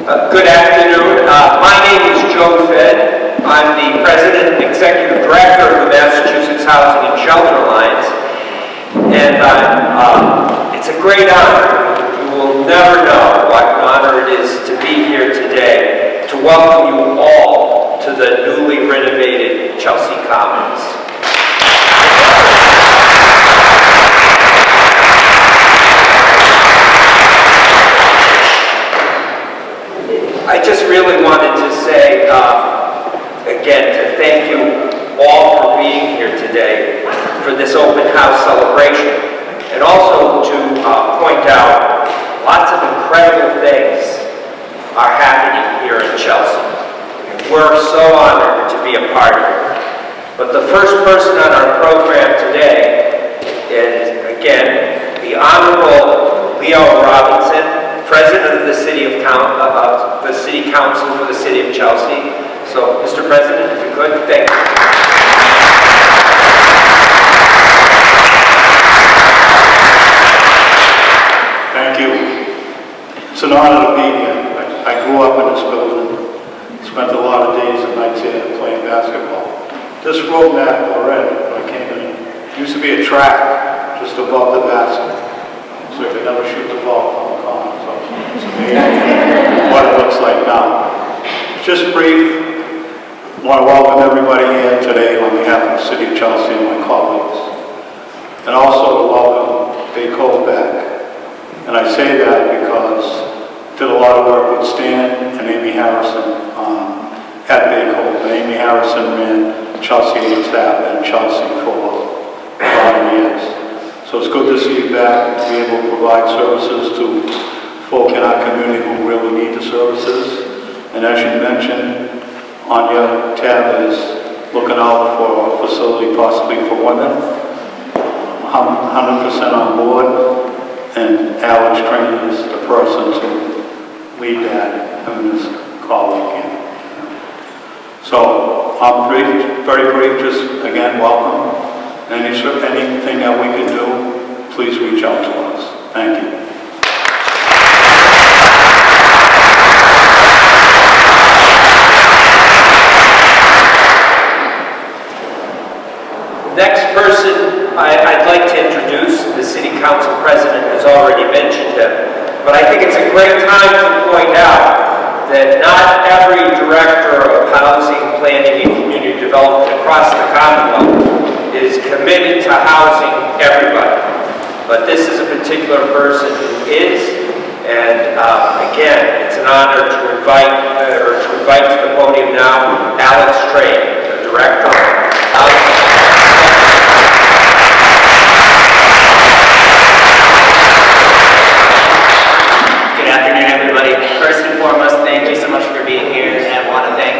Good afternoon. My name is Joe Fed. I'm the President and Executive Director of the Massachusetts Housing and Shelter Alliance. And it's a great honor. You will never know what an honor it is to be here today to welcome you all to the newly renovated Chelsea Commons. I just really wanted to say, again, to thank you all for being here today for this open house celebration, and also to point out lots of incredible things are happening here in Chelsea. We're so honored to be a part of it. But the first person on our program today is, again, the Honorable Leo Robinson, President of the City Council for the City of Chelsea. So, Mr. President, if you could, thank you. Thank you. It's an honor to be here. I grew up in this building, spent a lot of days and nights here playing basketball. This room that we're in, when I came in, used to be a track just above the basket, so you could never shoot the ball from the corner. So it's amazing what it looks like now. Just brief, I want to welcome everybody here today on behalf of the City of Chelsea and my colleagues, and also to welcome Bay Cove back. And I say that because I did a lot of work with Stan and Amy Harrison at Bay Cove. And Amy Harrison ran Chelsea staff and Chelsea for about 11 years. So it's good to see you back, to be able to provide services to folk in our community who really need the services. And as you mentioned, on your tab is looking out for a facility possibly for women. 100% on board, and Alex Train is the person to lead that, and his colleague. So I'm very brief, just again, welcome. Anything that we can do, please reach out to us. Thank you. Next person I'd like to introduce, the City Council President has already mentioned him, but I think it's a great time to point out that not every Director of Housing, Planning, and Community Development across the Commonwealth is committed to housing everybody. But this is a particular person who is, and again, it's an honor to invite to the podium now Alex Train, the Director of Housing. Good afternoon, everybody. First and foremost, thank you so much for being here, and I want to thank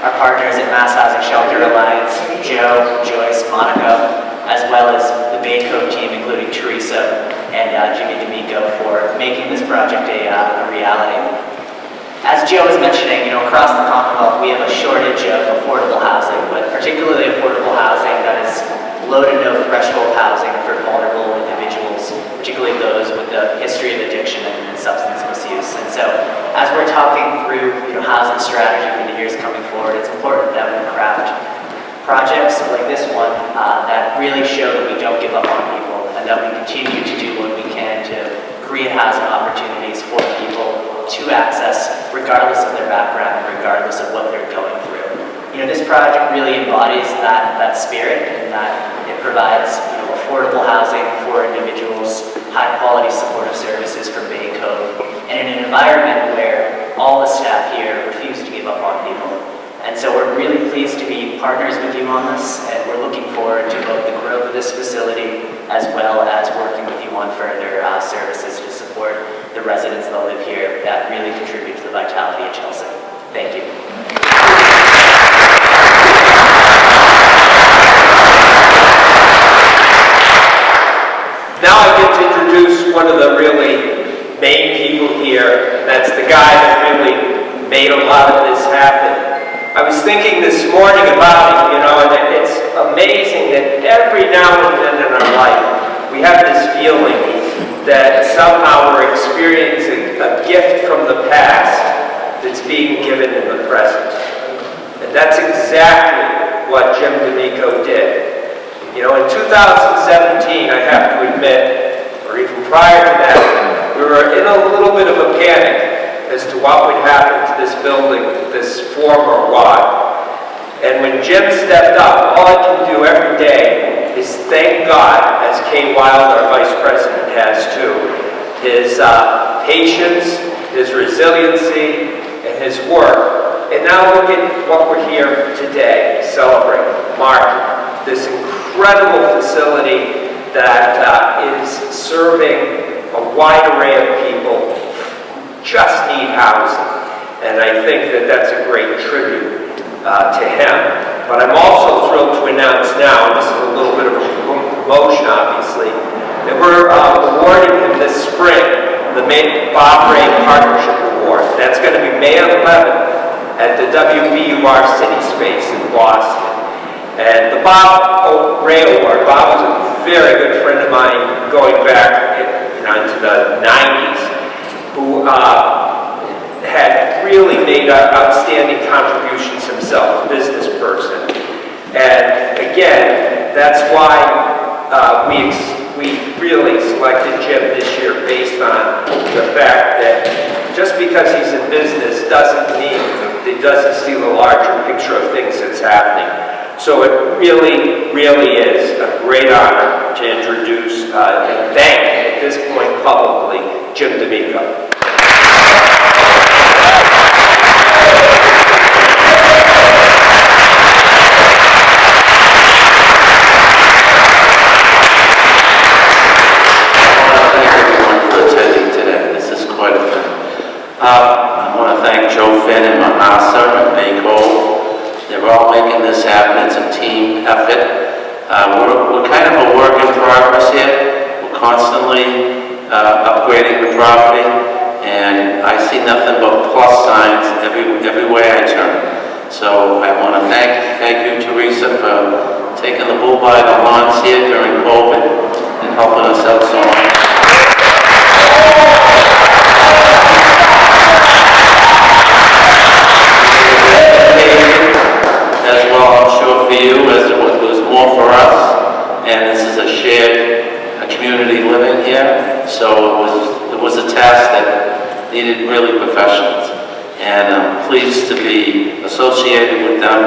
our partners at Mass Housing Shelter Alliance, Joe, Joyce, Monica, as well as the Bay Cove team, including Teresa and Jimmy D'Amico, for making this project a reality. As Joe was mentioning, across the Commonwealth, we have a shortage of affordable housing, but particularly affordable housing that is low to no threshold housing for vulnerable individuals, particularly those with a history of addiction and substance misuse. And so, as we're talking through housing strategy for the years coming forward, it's important that we craft projects like this one that really show that we don't give up on people, and that we continue to do what we can to create housing opportunities for people to access, regardless of their background, regardless of what they're going through. This project really embodies that spirit, and that it provides affordable housing for individuals, high-quality supportive services for Bay Cove, and in an environment where all the staff here refuse to give up on people. And so we're really pleased to be partners with you on this, and we're looking forward to both the growth of this facility as well as working with you on further services to support the residents that live here that really contribute to the vitality of Chelsea. Thank you. Now I get to introduce one of the really main people here. That's the guy that really made a lot of this happen. I was thinking this morning about it, and it's amazing that every now and then in our life, we have this feeling that somehow we're experiencing a gift from the past that's being given in the present. And that's exactly what Jim D'Amico did. You know, in 2017, I have to admit, or even prior to that, we were in a little bit of a panic as to what would happen to this building, this former Y. And when Jim stepped up, all I can do every day is thank God, as Kay Wild, our Vice President, has too, his patience, his resiliency, and his work. And now look at what we're here today, celebrating, marking this incredible facility that is serving a wide array of people who just need housing. And I think that that's a great tribute to him. But I'm also thrilled to announce now, and this is a little bit of a promotion obviously, that we're awarding him this spring the Bob Ray Partnership Award. That's going to be May 11th at the WBUR City Space in Boston. And the Bob Ray Award, Bob was a very good friend of mine going back into the 90s, who had really made outstanding contributions himself, a business person. And again, that's why we really selected Jim this year based on the fact that just because he's in business doesn't mean that he doesn't see the larger picture of things that's happening. So it really, really is a great honor to introduce and thank, at this point publicly, Jim D'Amico. I want to thank Joe Finn and Manasa and Bay Cove. They're all making this happen. It's a team effort. We're kind of a work in progress here. We're constantly upgrading the property, and I see nothing but plus signs everywhere I turn. So I want to thank you, Teresa, for taking the bull by the horns here during COVID and helping us out so much. As well, I'm sure for you, as it was more for us, and this is a shared community living here, so it was a task that needed really professionals, and I'm pleased to be associated with them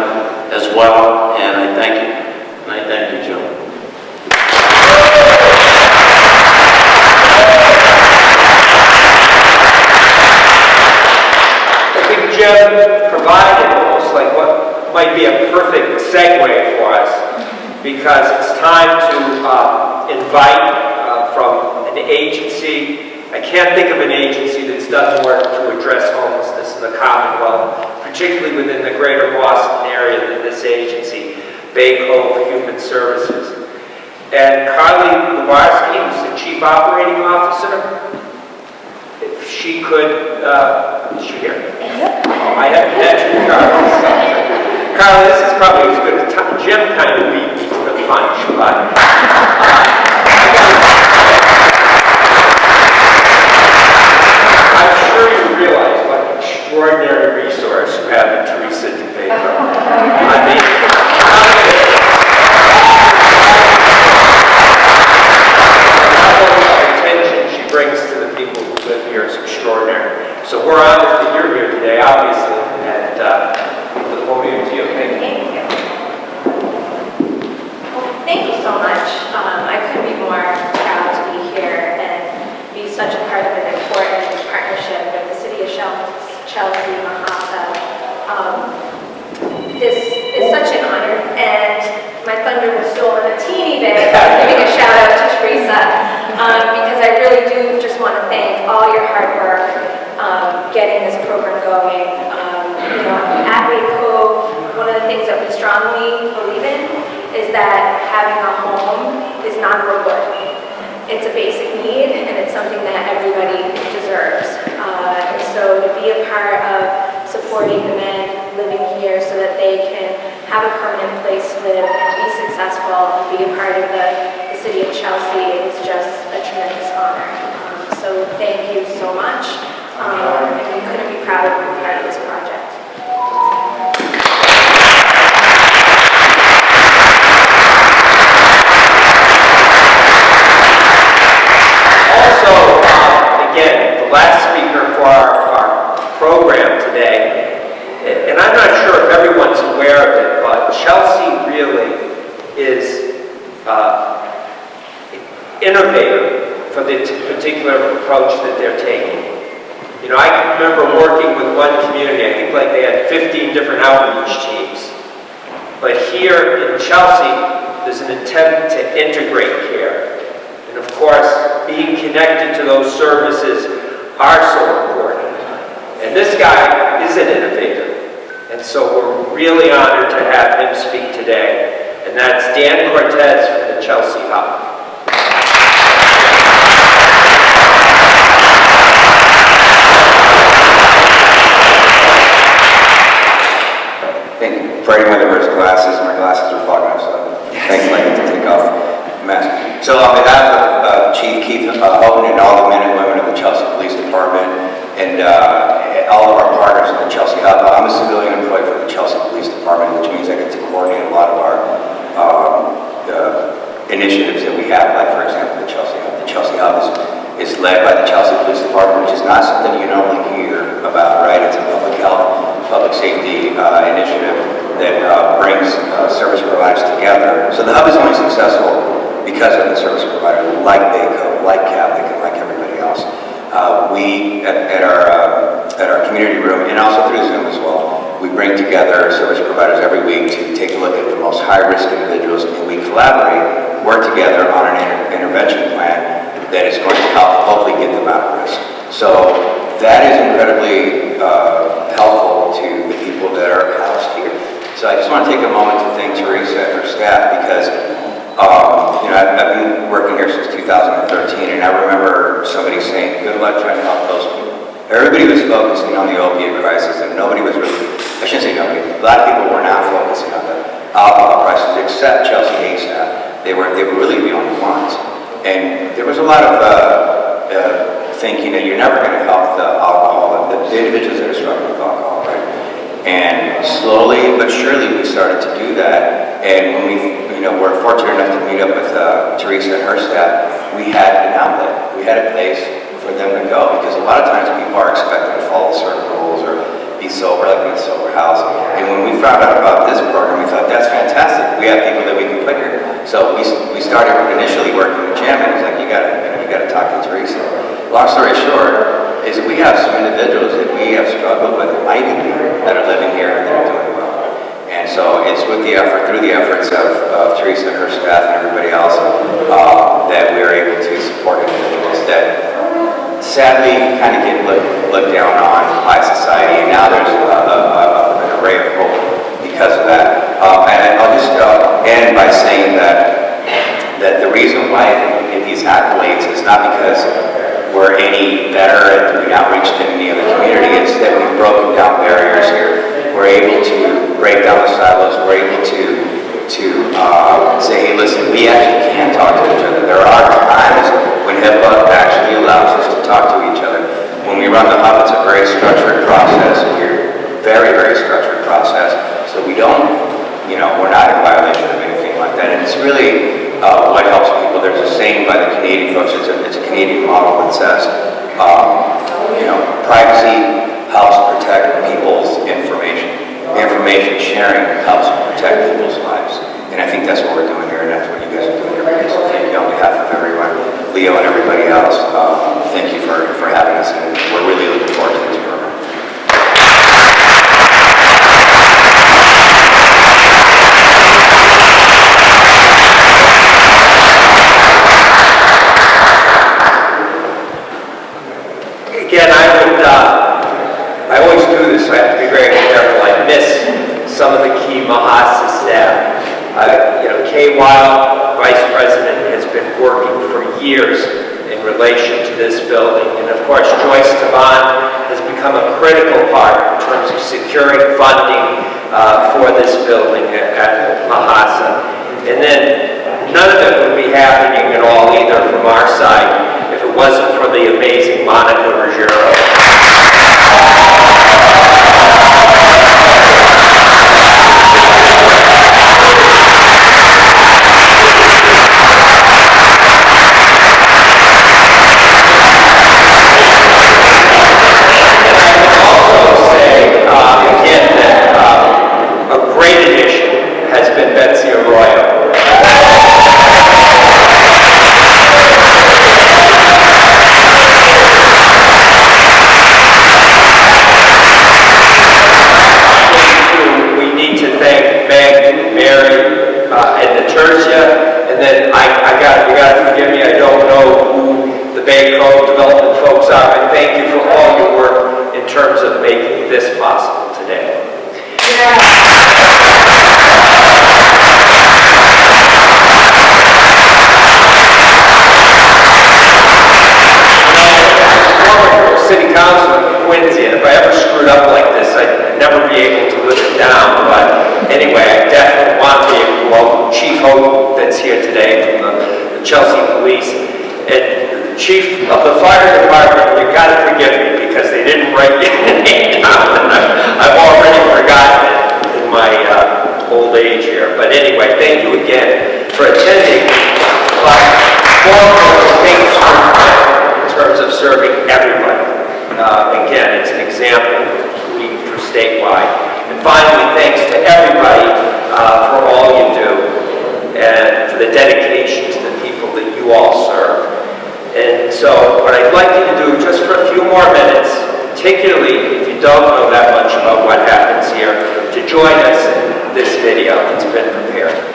as well, and I thank you, Joe. I think Jim provided almost like what might be a perfect segue for us, because it's time to invite from an agency. I can't think of an agency that's done more to address homelessness in the Commonwealth, particularly within the greater Boston area, than this agency, Bay Cove Human Services. And Carly Lubarsky, who's the Chief Operating Officer, if she could, is she here? Oh, I haven't mentioned Carly. Carly, this is probably as good as time. Jim kind of beat me to the punch, but I'm sure you realize what an extraordinary resource you have in Teresa DePaper. I mean, the attention she brings to the people who live here is extraordinary. So we're honored that you're here today, obviously, and the podium to you. Thank you. Thank you so much. I couldn't be more proud to be here and be such a part of an important partnership with the City of Chelsea, Manhasset. This is such an honor, and my thunder was stolen a teeny bit by giving a shout out to Teresa, because I really do just want to thank all your hard work getting this program going. At Bay Cove, one of the things that we strongly believe in is that having a home is not a reward. It's a basic need, and it's something that everybody deserves. And so to be a part of supporting the men living here so that they can have a permanent place to live and be successful and be a part of the City of Chelsea is just a tremendous honor. So thank you so much. And we couldn't be prouder to be part of this project. Also, again, the last speaker for our program today, and I'm not sure if everyone's aware of it, but Chelsea really is innovative for the particular approach that they're taking. You know, I can remember working with one community, I think like they had 15 different outreach teams. But here in Chelsea, there's an attempt to integrate care. And of course, being connected to those services are so important. And this guy is an innovator. And so we're really honored to have him speak today. And that's Dan Cortez from the Chelsea Hub. For anyone that wears glasses, my glasses are fogging up, so thanks, Mike, to take off the mask. So on behalf of Chief Keith Houghton and all the men and women of the Chelsea Police Department and all of our partners in the Chelsea Hub, I'm a civilian employee for the Chelsea Police Department, which means I get to coordinate a lot of our initiatives that we have, like for example, the Chelsea Hub. The Chelsea Hub is led by the Chelsea Police Department, which is not something you normally hear about, right? It's a public health, public safety initiative that brings service providers together. So the Hub is only successful because of the service providers like Bayco, like Catholic, and like everybody else. We, at our community room, and also through Zoom as well, we bring together service providers every week to take a look at the most high-risk individuals, and we collaborate, work together on an intervention plan that is going to help hopefully get them out of risk. So that is incredibly helpful to the people that are housed here. So I just want to take a moment to thank Teresa and her staff because I've been working here since 2013, and I remember somebody saying, good luck trying to help those people. Everybody was focusing on the opiate crisis, and nobody was really, I shouldn't say nobody, a lot of people were not focusing on the alcohol crisis, except Chelsea Hay staff. They were really the only ones. And there was a lot of thinking that you're never going to help the alcohol, the individuals that are struggling with alcohol, right? And slowly but surely we started to do that. And when we're fortunate enough to meet up with Teresa and her staff, we had an outlet. We had a place for them to go because a lot of times people are expected to follow certain rules or be sober, like in a sober house. And when we found out about this program, we thought, that's fantastic. We have people that we can put here. So we started initially working with Jim, and it was like, you gotta talk to Teresa. Long story short, is that we have some individuals that we have struggled with mightily that are living here and they're doing well. And so it's with the effort, through the efforts of Teresa and her staff and everybody else, that we're able to support individuals that sadly kind of get looked down on by society. And now there's an array of hope because of that. And I'll just end by saying that the reason why I think we get these accolades is not because we're any better at doing outreach than any other community. It's that we've broken down barriers here. We're able to break down the silos. We're able to say, hey, listen, we actually can talk to each other. There are times when HIPAA actually allows us to talk to each other. When we run the Hub, it's a very structured process. We're very, very structured process. So we don't, we're not in violation of anything like that. And it's really what helps people. There's a saying by the Canadian folks, it's a Canadian model that says, privacy helps protect people's information. Information sharing helps protect people's lives. And I think that's what we're doing here, and that's what you guys are doing every day. So thank you on behalf of everyone, Leo and everybody else. Thank you for having us, and we're really looking forward to this program. Again, I always do this, so I have to be very careful. I miss some of the key Mahasa staff. Kay Weil, Vice President, has been working for years in relation to this building. And of course, Joyce Taban has become a critical part in terms of securing funding for this building at Mahasa. And then none of it would be happening at all either from our side if it wasn't for the amazing Monica Ruggiero. Betsy Arroyo. We need to thank Meg, Mary, and Natercia, and then you gotta forgive me, I don't know who the Bay Code development folks are, but thank you for all your work in terms of making this possible today. City councilor in Quincy, and if I ever screwed up like this, I'd never be able to live it down. But anyway, I definitely want to be able to welcome Chief Hope that's here today from the Chelsea Police, and the Chief of the Fire Department. You got to forgive me because they didn't write your name down, and I've already forgotten it in my old age here. But anyway, thank you again for attending. But thank you in terms of serving everybody. Again, it's an example for statewide. And finally, thanks to everybody for all you do and for the dedication to the people that you all serve. And so what I'd like you to do just for a few more minutes, particularly if you don't know that much about what happens here, to join us in this video that's been prepared.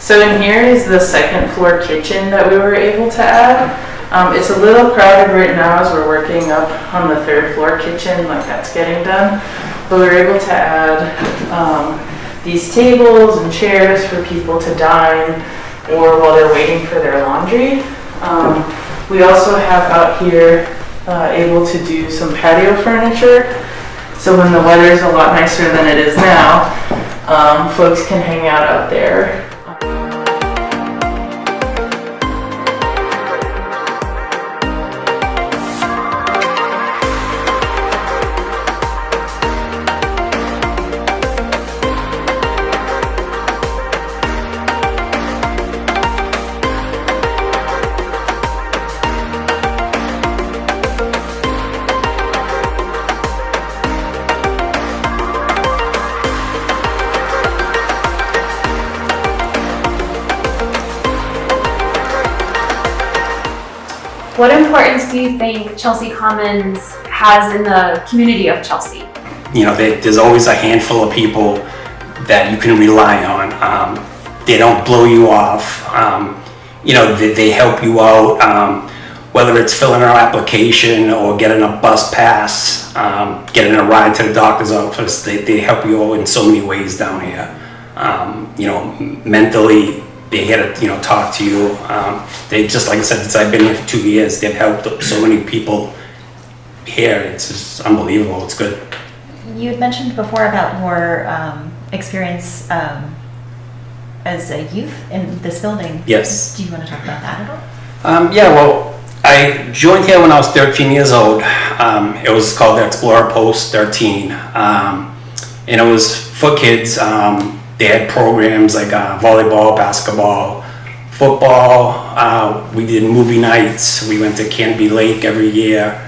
So in here is the second floor kitchen that we were able to add. It's a little crowded right now as we're working up on the third floor kitchen, like that's getting done. But we were able to add these tables and chairs for people to dine or while they're waiting for their laundry. We also have out here able to do some patio furniture. So when the weather is a lot nicer than it is now, folks can hang out there. What importance do you think Chelsea Commons has in the community of Chelsea? You know, there's always a handful of people that you can rely on. They don't blow you off. You know, they help you out, whether it's filling our application or getting a bus pass, getting a ride to the doctor's office. They help you out in so many ways down here. You know, mentally, they're here to, you know, talk to you. They just, like I said, since I've been here for 2 years, they've helped so many people here. It's just unbelievable. It's good. You had mentioned before about your experience as a youth in this building. Yes. Do you want to talk about that at all? Yeah, well, I joined here when I was 13 years old. It was called the Explorer Post 13. And it was for kids. They had programs like volleyball, basketball, football, We did movie nights. We went to Canby Lake every year.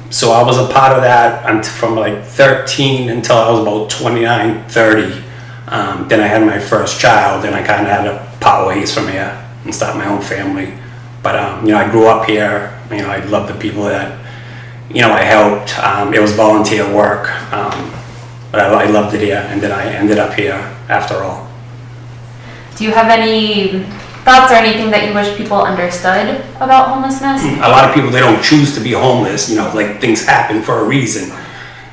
So I was a part of that from like 13 until I was about 29, 30. Then I had my first child, and I kind of had to part ways from here and start my own family. But I grew up here. I love the people that I helped. It was volunteer work, but I loved it here, and then I ended up here after all. Do you have any thoughts or anything that you wish people understood about homelessness? A lot of people, they don't choose to be homeless. Like things happen for a reason.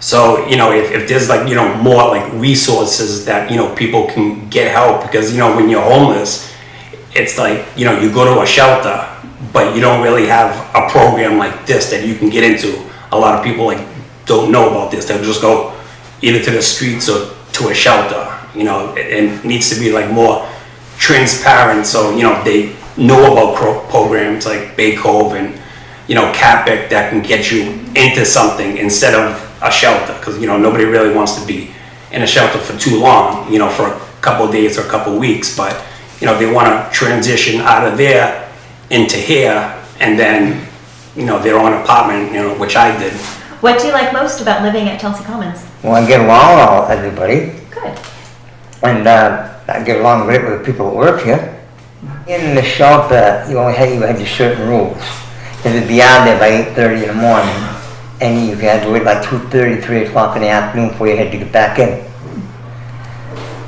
So, if there's like, more like resources that, people can get help, because, when you're homeless, it's like, you go to a shelter, but you don't really have a program like this that you can get into. A lot of people like don't know about this. They'll just go either to the streets or to a shelter. It needs to be like more transparent, so they know about programs like Bay Cove and CAPIC that can get you into something instead of a shelter, because nobody really wants to be in a shelter for too long, for a couple of days or a couple of weeks, but they want to transition out of there into here, and then their own apartment, which I did. What do you like most about living at Chelsea Commons? Well, I get along with everybody, Good. and I get along great with the people that work here. In the shelter, you had your certain rules. You had to be out there by 8:30 in the morning, and you had to wait like 2:30, 3 o'clock in the afternoon before you had to get back in.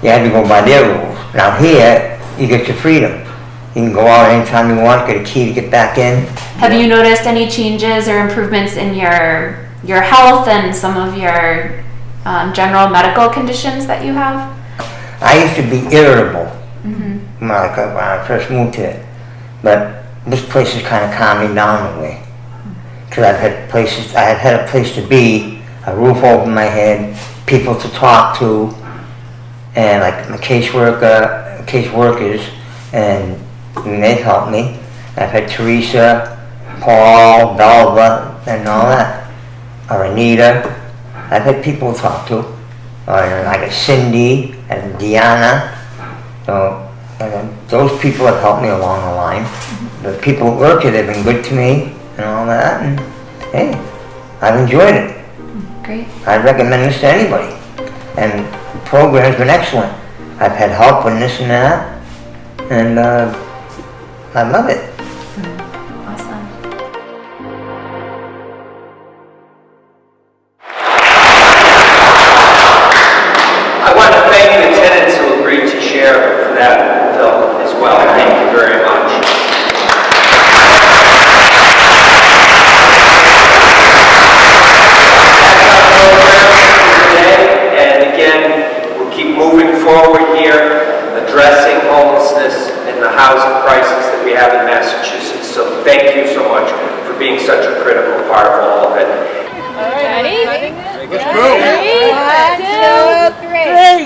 You had to go by their rules. Now here, you get your freedom. You can go out anytime you want, get a key to get back in. Have you noticed any changes or improvements in your health and some of your general medical conditions that you have? I used to be irritable when I first moved here, but this place has kind of calmed me down a way. Because I had a place to be, a roof over my head, people to talk to, and like my caseworkers, and they helped me. I've had Teresa, Paul, Belva, and all that, or Anita. I've had people to talk to, or like Cindy and Deanna. So those people have helped me along the line. The people that work here, they've been good to me and all that, and hey, I've enjoyed it. Great. I'd recommend this to anybody. And the program's been excellent. I've had help in this and that, and I love it. Awesome. I want to thank the tenants who agreed to share for that film as well. Thank you very much. That's our program for today. And again, we'll keep moving forward here, addressing homelessness and the housing crisis that we have in Massachusetts. So thank you so much for being such a critical part of all of it. Ready? Let's go. 3, 2, 3.